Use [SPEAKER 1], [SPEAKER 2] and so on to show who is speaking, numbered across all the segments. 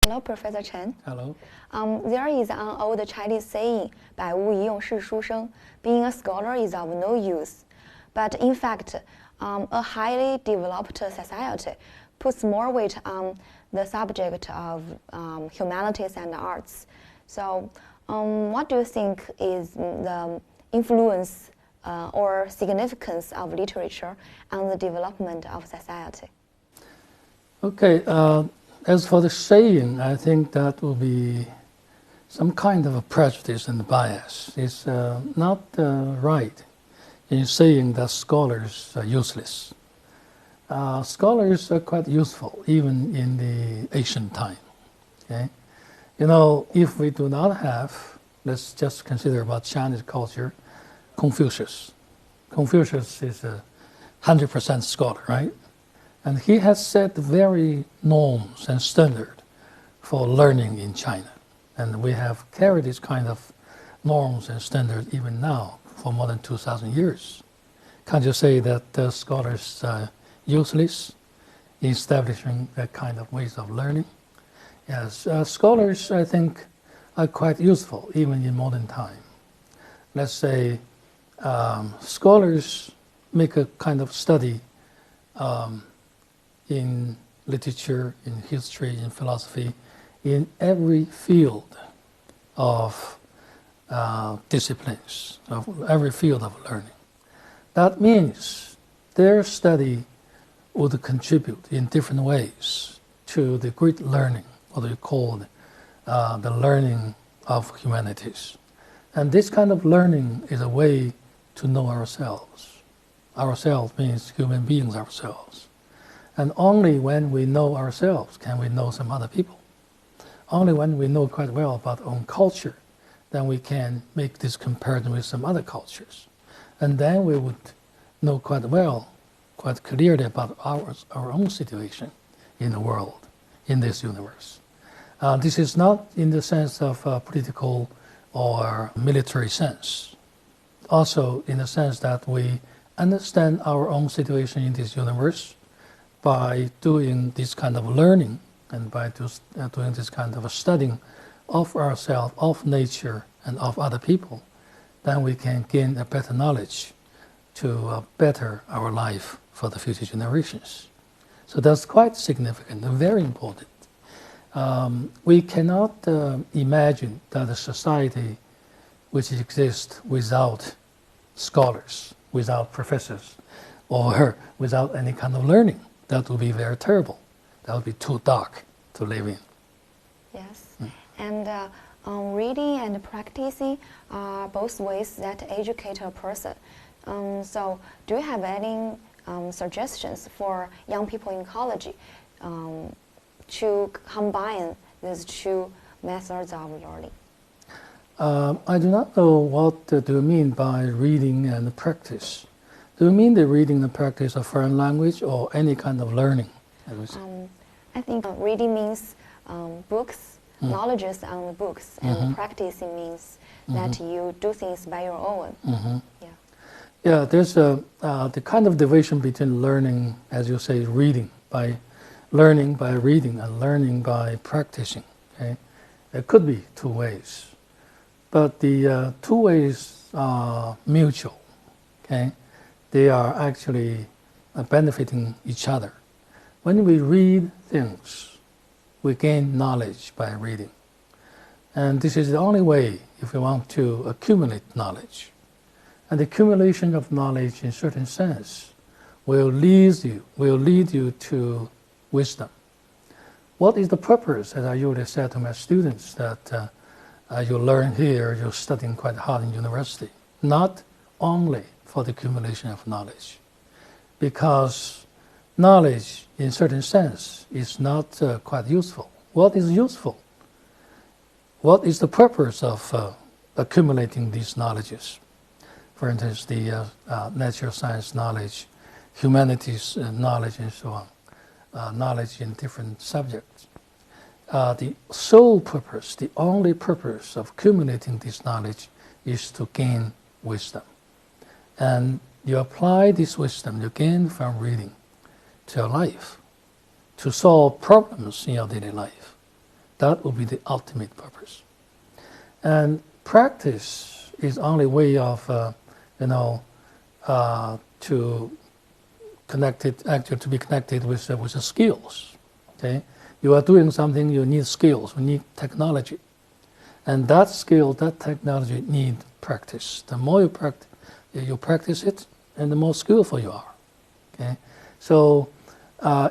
[SPEAKER 1] Hello, Professor Chen.
[SPEAKER 2] Hello.
[SPEAKER 1] There is an old Chinese saying, 百无一用是书生, being a scholar is of no use. But in fact, a highly developed society puts more weight on the subject of humanities and arts. So, what do you think is the influence or significance of literature on the development of society?
[SPEAKER 2] Okay, as for the saying, I think that will be some kind of a prejudice and bias. It's not right in saying that scholars are useless. Scholars are quite useful even in the ancient time. Okay? You know, if we do not have, let's just consider about Chinese culture, Confucius. Confucius is a 100% scholar, right? And he has set very norms and standard for learning in China. And we have carried this kind of norms and standards even now for more than 2,000 years. Can't you say that the scholars are useless in establishing that kind of ways of learning? Yes, scholars, I think, are quite useful even in modern time. Let's say scholars make a kind of study in literature, in history, in philosophy, in every field of disciplines, of every field of learning. That means their study would contribute in different ways to the great learning, what we call the learning of humanities. And this kind of learning is a way to know ourselves. Ourselves means human beings ourselves. And only when we know ourselves can we know some other people. Only when we know quite well about our own culture, then we can make this comparison with some other cultures. And then we would know quite well, quite clearly about our own situation in the world, in this universe. This is not in the sense of political or military sense. Also in the sense that we understand our own situation in this universe by doing this kind of learning and by doing this kind of studying of ourselves, of nature, and of other people, then we can gain a better knowledge to better our life for the future generations. So that's quite significant and very important. We cannot imagine that a society which exists without scholars, without professors, or without any kind of learning. That would be very terrible. That would be too dark to live in.
[SPEAKER 1] Yes. And reading and practicing are both ways that educate a person. So do you have any suggestions for young people in college to combine these two methods of learning?
[SPEAKER 2] I do not know what do you mean by reading and practice. Do you mean the reading and practice of foreign language or any kind of learning?
[SPEAKER 1] I think reading means books, knowledges on the books, and practicing means that you do things by your own. Yeah.
[SPEAKER 2] Yeah, there's the kind of division between learning, as you say, reading by learning by reading and learning by practicing. Okay, it could be two ways, but the two ways are mutual. Okay. They are actually benefiting each other. When we read things, we gain knowledge by reading. And this is the only way if we want to accumulate knowledge. And the accumulation of knowledge in certain sense will lead you to wisdom. What is the purpose, as I usually say to my students, that you learn here, you're studying quite hard in university? Not only for the accumulation of knowledge, because knowledge in certain sense is not quite useful. What is useful? What is the purpose of accumulating these knowledges? For instance, the natural science knowledge, humanities knowledge, and so on, knowledge in different subjects. The sole purpose, the only purpose of accumulating this knowledge is to gain wisdom. And you apply this wisdom you gain from reading to your life, to solve problems in your daily life. That will be the ultimate purpose. And practice is only way of, to connect it, actually to be connected with the skills. Okay, you are doing something, you need skills, you need technology, and that skill, that technology need practice. The more you practice it, and the more skillful you are. Okay, so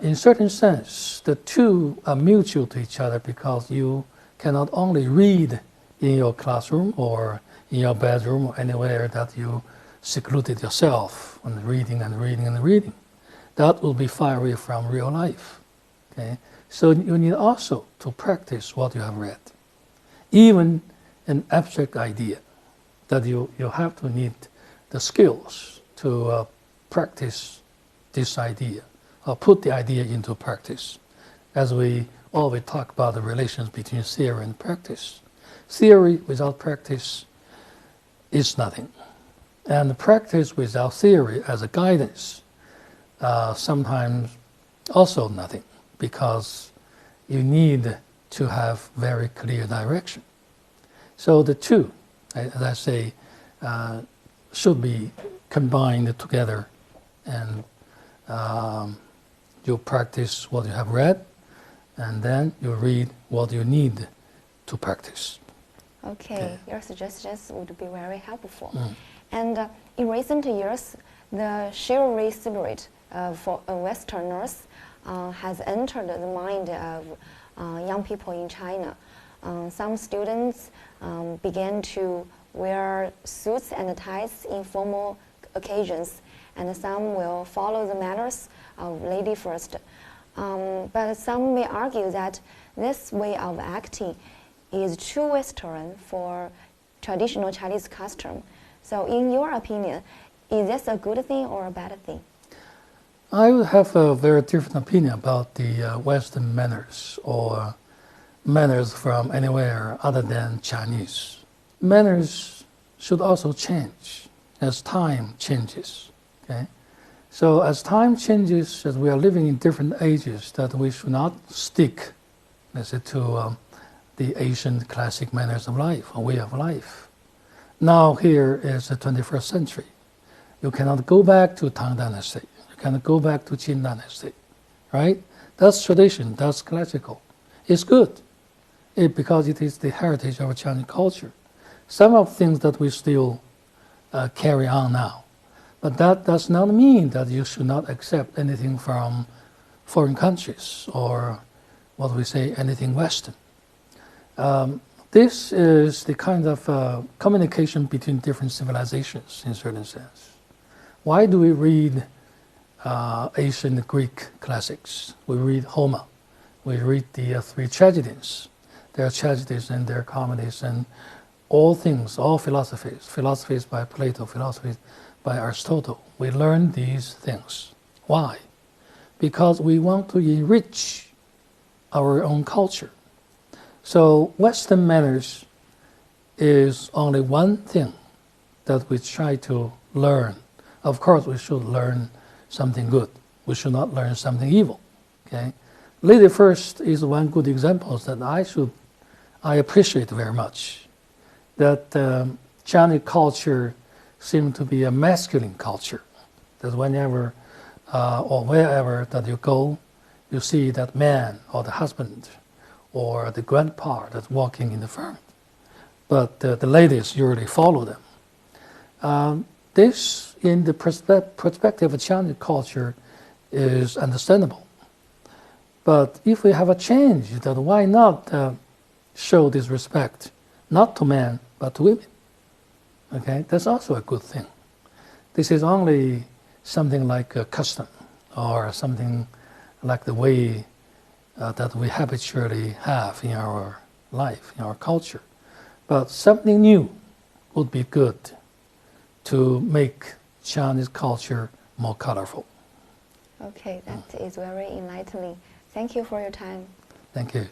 [SPEAKER 2] in certain sense, the two are mutual to each other because you cannot only read in your classroom or in your bedroom or anywhere that you secluded yourself and reading and reading and reading. That will be far away from real life. Okay? So you need also to practice what you have read. Even an abstract idea, that you have to need the skills to practice this idea, or put the idea into practice. As we always talk about the relations between theory and practice. Theory without practice is nothing. And practice without theory as a guidance, sometimes also nothing, because you need to have very clear direction. So the two, as I say, should be combined together, and you practice what you have read, and then you read what you need to practice.
[SPEAKER 1] Okay, your suggestions would be very helpful. And in recent years, the chivalry spirit for Westerners has entered the mind of young people in China. Some students began to wear suits and ties in formal occasions, and some will follow the manners of lady first. But some may argue that this way of acting is too Western for traditional Chinese custom. So in your opinion, is this a good thing or a bad thing?
[SPEAKER 2] I would have a very different opinion about the Western manners, or manners from anywhere other than Chinese. Manners should also change as time changes. Okay? So as time changes, as we are living in different ages, that we should not stick, let's say, to the Asian classic manners of life, or way of life. Now here is the 21st century. You cannot go back to Tang Dynasty. You cannot go back to Qin Dynasty, right? That's tradition, that's classical. It's good, because it is the heritage of Chinese culture. Some of the things that we still carry on now. But that does not mean that you should not accept anything from foreign countries, or what we say, anything Western. This is the kind of communication between different civilizations in a certain sense. Why do we read ancient Greek classics? We read Homer. We read the three tragedies. There are tragedies and there are comedies and all things, all philosophies. Philosophies by Plato, philosophies by Aristotle. We learn these things. Why? Because we want to enrich our own culture. So Western manners is only one thing that we try to learn. Of course, we should learn something good. We should not learn something evil. Okay? Lady first is one good example that I appreciate very much. That Chinese culture seems to be a masculine culture. That whenever or wherever that you go, you see that man or the husband or the grandpa that's walking in the front. But the ladies usually follow them. This, in the perspective of Chinese culture, is understandable. But if we have a change, then why not show this respect, not to men, but to women? Okay, that's also a good thing. This is only something like a custom, or something like the way that we habitually have in our life, in our culture. But something new would be good to make Chinese culture more colorful.
[SPEAKER 1] Okay, that is very enlightening. Thank you for your time.
[SPEAKER 2] Thank you.